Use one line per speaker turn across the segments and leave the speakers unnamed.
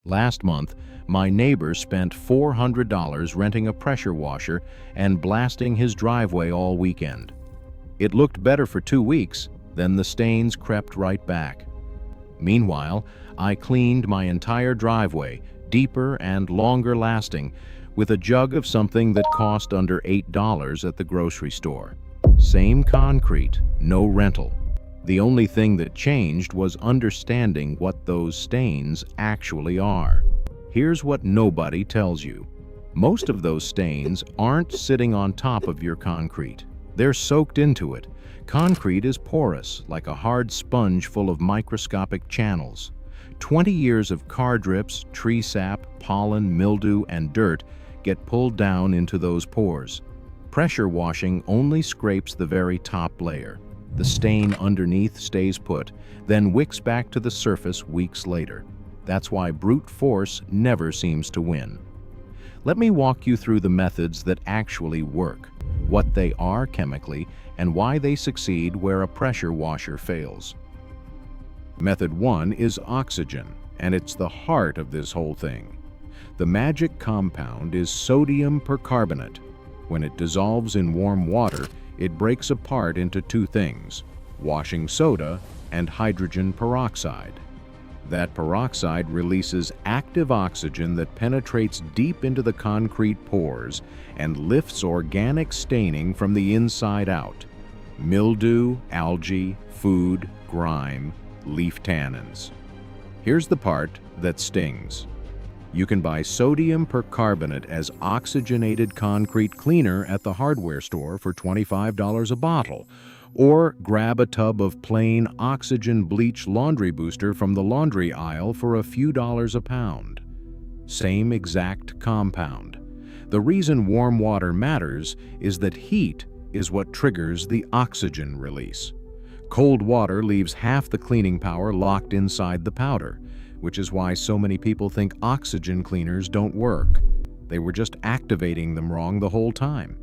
Last month, my neighbor spent $400 renting a pressure washer and blasting his driveway all weekend. It looked better for 2 weeks, then the stains crept right back. Meanwhile, I cleaned my entire driveway, deeper and longer lasting, with a jug of something that cost under $8 at the grocery store. Same concrete, no rental. The only thing that changed was understanding what those stains actually are. Here's what nobody tells you. Most of those stains aren't sitting on top of your concrete. They're soaked into it. Concrete is porous, like a hard sponge full of microscopic channels. 20 years of car drips, tree sap, pollen, mildew, and dirt get pulled down into those pores. Pressure washing only scrapes the very top layer. The stain underneath stays put, then wicks back to the surface weeks later. That's why brute force never seems to win. Let me walk you through the methods that actually work, what they are chemically, and why they succeed where a pressure washer fails. Method 1 is oxygen, and it's the heart of this whole thing. The magic compound is sodium percarbonate. When it dissolves in warm water, it breaks apart into two things: washing soda and hydrogen peroxide. That peroxide releases active oxygen that penetrates deep into the concrete pores and lifts organic staining from the inside out: mildew, algae, food, grime, leaf tannins. Here's the part that stings. You can buy sodium percarbonate as oxygenated concrete cleaner at the hardware store for $25 a bottle, or grab a tub of plain oxygen bleach laundry booster from the laundry aisle for a few dollars a pound. Same exact compound. The reason warm water matters is that heat is what triggers the oxygen release. Cold water leaves half the cleaning power locked inside the powder, which is why so many people think oxygen cleaners don't work. They were just activating them wrong the whole time.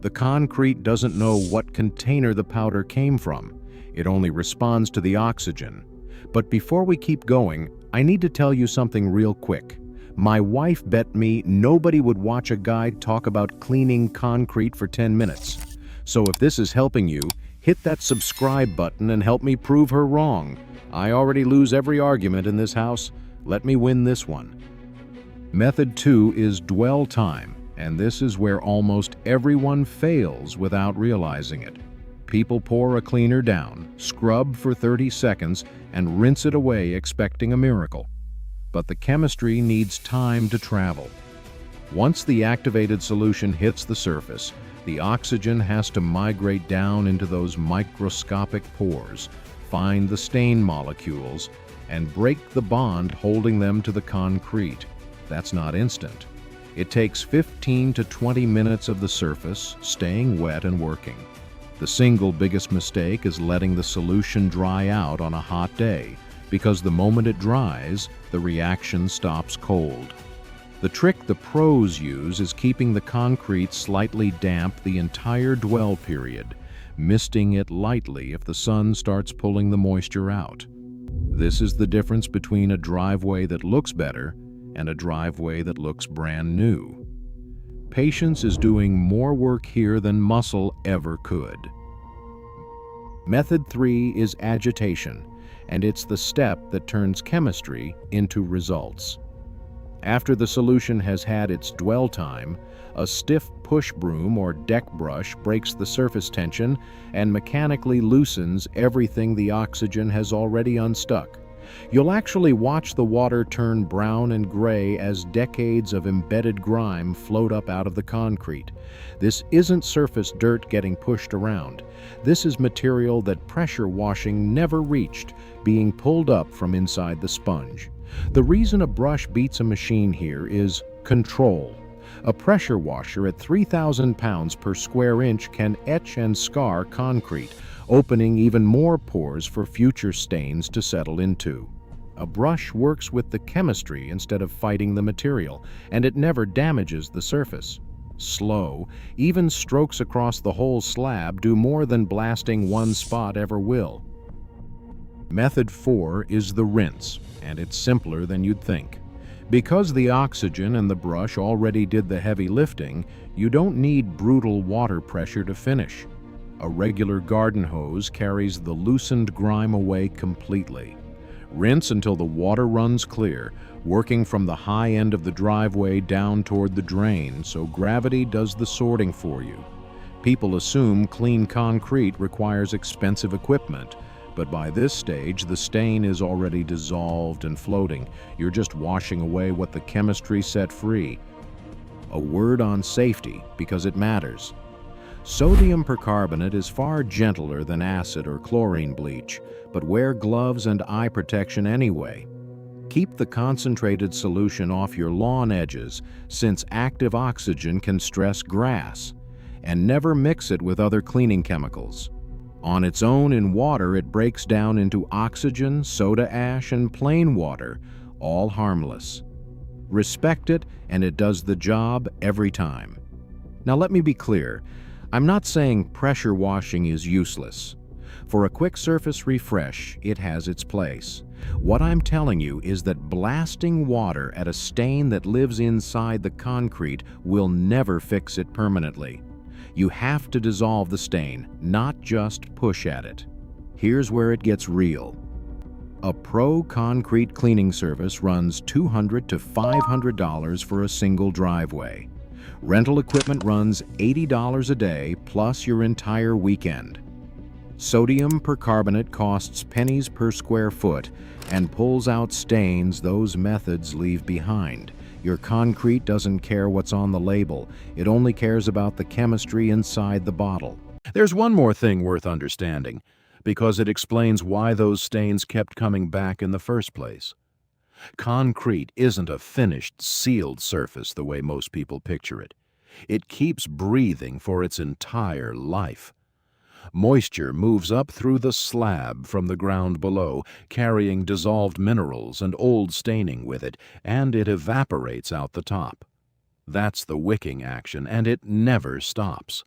The concrete doesn't know what container the powder came from. It only responds to the oxygen. But before we keep going, I need to tell you something real quick. My wife bet me nobody would watch a guy talk about cleaning concrete for 10 minutes. So if this is helping you, hit that subscribe button and help me prove her wrong. I already lose every argument in this house. Let me win this one. Method 2 is dwell time, and this is where almost everyone fails without realizing it. People pour a cleaner down, scrub for 30 seconds, and rinse it away expecting a miracle. But the chemistry needs time to travel. Once the activated solution hits the surface, the oxygen has to migrate down into those microscopic pores, find the stain molecules, and break the bond holding them to the concrete. That's not instant. It takes 15 to 20 minutes of the surface staying wet and working. The single biggest mistake is letting the solution dry out on a hot day, because the moment it dries, the reaction stops cold. The trick the pros use is keeping the concrete slightly damp the entire dwell period, misting it lightly if the sun starts pulling the moisture out. This is the difference between a driveway that looks better and a driveway that looks brand new. Patience is doing more work here than muscle ever could. Method 3 is agitation, and it's the step that turns chemistry into results. After the solution has had its dwell time, a stiff push broom or deck brush breaks the surface tension and mechanically loosens everything the oxygen has already unstuck. You'll actually watch the water turn brown and gray as decades of embedded grime float up out of the concrete. This isn't surface dirt getting pushed around. This is material that pressure washing never reached, being pulled up from inside the sponge. The reason a brush beats a machine here is control. A pressure washer at 3,000 pounds per square inch can etch and scar concrete, opening even more pores for future stains to settle into. A brush works with the chemistry instead of fighting the material, and it never damages the surface. Slow, even strokes across the whole slab do more than blasting one spot ever will. Method 4 is the rinse, and it's simpler than you'd think. Because the oxygen and the brush already did the heavy lifting, you don't need brutal water pressure to finish. A regular garden hose carries the loosened grime away completely. Rinse until the water runs clear, working from the high end of the driveway down toward the drain, so gravity does the sorting for you. People assume clean concrete requires expensive equipment, but by this stage the stain is already dissolved and floating. You're just washing away what the chemistry set free. A word on safety, because it matters. Sodium percarbonate is far gentler than acid or chlorine bleach, but wear gloves and eye protection anyway. Keep the concentrated solution off your lawn edges, since active oxygen can stress grass, and never mix it with other cleaning chemicals. On its own in water, it breaks down into oxygen, soda ash, and plain water, all harmless. Respect it, and it does the job every time. Now let me be clear. I'm not saying pressure washing is useless. For a quick surface refresh, it has its place. What I'm telling you is that blasting water at a stain that lives inside the concrete will never fix it permanently. You have to dissolve the stain, not just push at it. Here's where it gets real. A pro concrete cleaning service runs $200 to $500 for a single driveway. Rental equipment runs $80 a day plus your entire weekend. Sodium percarbonate costs pennies per square foot and pulls out stains those methods leave behind. Your concrete doesn't care what's on the label. It only cares about the chemistry inside the bottle. There's one more thing worth understanding, because it explains why those stains kept coming back in the first place. Concrete isn't a finished, sealed surface the way most people picture it. It keeps breathing for its entire life. Moisture moves up through the slab from the ground below, carrying dissolved minerals and old staining with it, and it evaporates out the top. That's the wicking action, and it never stops.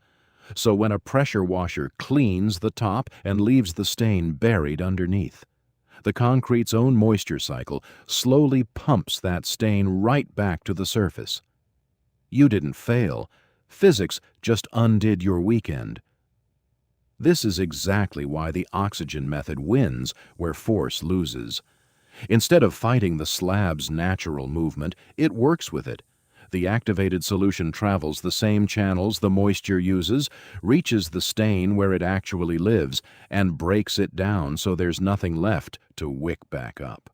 So when a pressure washer cleans the top and leaves the stain buried underneath, the concrete's own moisture cycle slowly pumps that stain right back to the surface. You didn't fail. Physics just undid your weekend. This is exactly why the oxygen method wins where force loses. Instead of fighting the slab's natural movement, it works with it. The activated solution travels the same channels the moisture uses, reaches the stain where it actually lives, and breaks it down so there's nothing left to wick back up.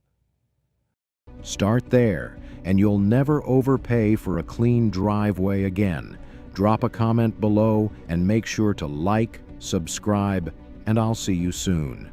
Start there, and you'll never overpay for a clean driveway again. Drop a comment below and make sure to like, subscribe, and I'll see you soon.